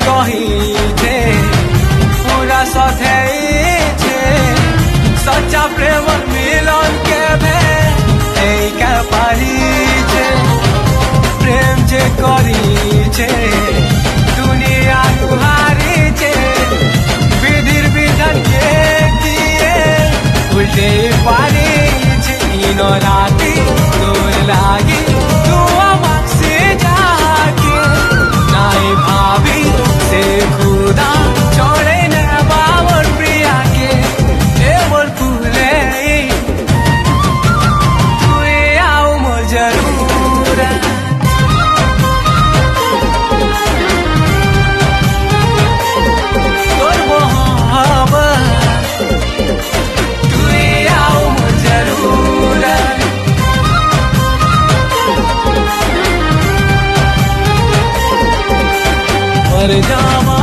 कही छे पूरा साथे छे सच्चा प्रेम मिलन के भे के पारी छे प्रेम जे करी छे दुनिया गुहारी छे विधिर विधन के दिए उल्टे पारी छे इनो राती तोर लागी तू अमक से जाके नाई भाभी से खुदा छोड़े न बावर प्रिया के ए मोर फूले तू आओ मोर जरूर तोर मोहब्बत तू आओ मोर जरूर मर जावा